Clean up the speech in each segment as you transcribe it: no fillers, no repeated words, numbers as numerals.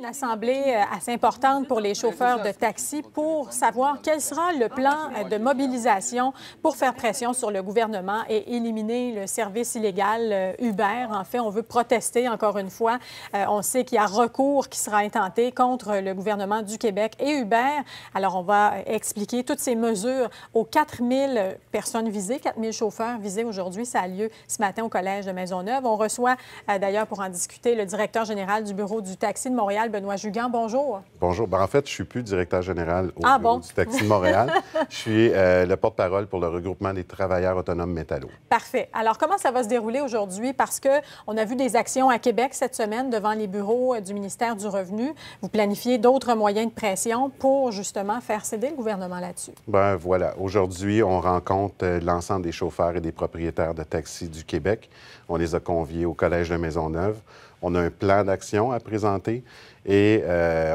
Une assemblée assez importante pour les chauffeurs de taxi pour savoir quel sera le plan de mobilisation pour faire pression sur le gouvernement et éliminer le service illégal Uber. En fait, on veut protester encore une fois. On sait qu'il y a recours qui sera intenté contre le gouvernement du Québec et Uber. Alors, on va expliquer toutes ces mesures aux 4000 personnes visées, 4000 chauffeurs visés aujourd'hui. Ça a lieu ce matin au Collège de Maisonneuve. On reçoit d'ailleurs pour en discuter le directeur général du Bureau du taxi de Montréal, Benoît Jugan. Bonjour. Bonjour. En fait, je ne suis plus directeur général au Bureau du taxi de Montréal. Je suis le porte-parole pour le regroupement des travailleurs autonomes métallos. Parfait. Alors, comment ça va se dérouler aujourd'hui? Parce qu'on a vu des actions à Québec cette semaine devant les bureaux du ministère du Revenu. Vous planifiez d'autres moyens de pression pour justement faire céder le gouvernement là-dessus. Bien, voilà. Aujourd'hui, on rencontre l'ensemble des chauffeurs et des propriétaires de taxis du Québec. On les a conviés au Collège de Maisonneuve. On a un plan d'action à présenter et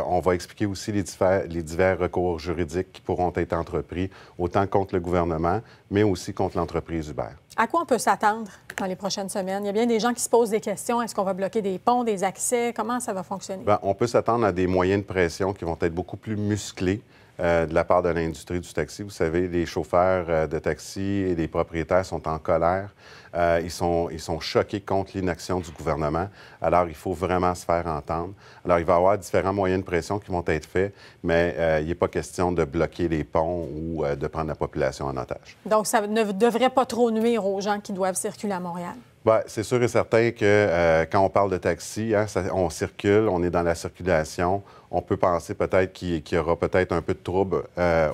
on va expliquer aussi les divers recours juridiques qui pourront être entrepris, autant contre le gouvernement, mais aussi contre l'entreprise Uber. À quoi on peut s'attendre dans les prochaines semaines? Il y a bien des gens qui se posent des questions. Est-ce qu'on va bloquer des ponts, des accès? Comment ça va fonctionner? Bien, on peut s'attendre à des moyens de pression qui vont être beaucoup plus musclés de la part de l'industrie du taxi. Vous savez, les chauffeurs de taxi et les propriétaires sont en colère. Ils sont choqués contre l'inaction du gouvernement. Alors, il faut vraiment se faire entendre. Alors, il va y avoir différents moyens de pression qui vont être faits, mais il n'est pas question de bloquer les ponts ou de prendre la population en otage. Donc, ça ne devrait pas trop nuire aux gens qui doivent circuler à Montréal? Bien, c'est sûr et certain que quand on parle de taxi, on circule, on est dans la circulation. On peut penser peut-être qu'il y aura peut-être un peu de trouble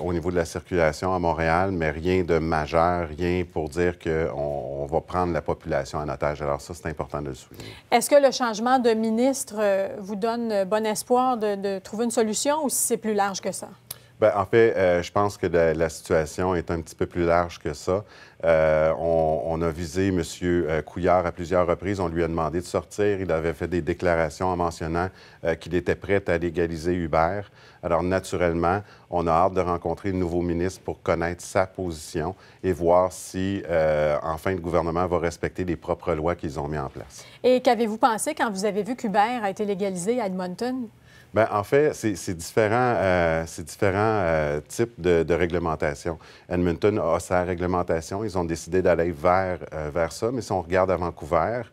au niveau de la circulation à Montréal, mais rien de majeur, rien pour dire qu'on va prendre la population en otage. Alors ça, c'est important de le souligner. Est-ce que le changement de ministre vous donne bon espoir de trouver une solution ou si c'est plus large que ça? Bien, en fait, je pense que la situation est un petit peu plus large que ça. On a visé M. Couillard à plusieurs reprises. On lui a demandé de sortir. Il avait fait des déclarations en mentionnant qu'il était prêt à légaliser Uber. Alors, naturellement, on a hâte de rencontrer le nouveau ministre pour connaître sa position et voir si, enfin, le gouvernement va respecter les propres lois qu'ils ont mises en place. Et qu'avez-vous pensé quand vous avez vu qu'Uber a été légalisé à Edmonton? Bien, en fait, c'est différents types de réglementation. Edmonton a sa réglementation. Ils ont décidé d'aller vers ça. Mais si on regarde à Vancouver,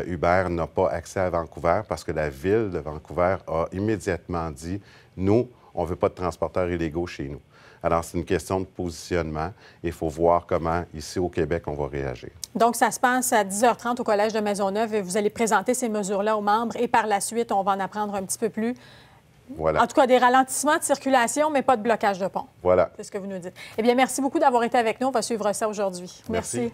Uber n'a pas accès à Vancouver parce que la ville de Vancouver a immédiatement dit « Nous, on ne veut pas de transporteurs illégaux chez nous ». Alors, c'est une question de positionnement. Il faut voir comment, ici au Québec, on va réagir. Donc, ça se passe à 10h30 au Collège de Maisonneuve et vous allez présenter ces mesures-là aux membres et par la suite, on va en apprendre un petit peu plus. Voilà. En tout cas, des ralentissements de circulation, mais pas de blocage de pont. Voilà. C'est ce que vous nous dites. Eh bien, merci beaucoup d'avoir été avec nous. On va suivre ça aujourd'hui. Merci.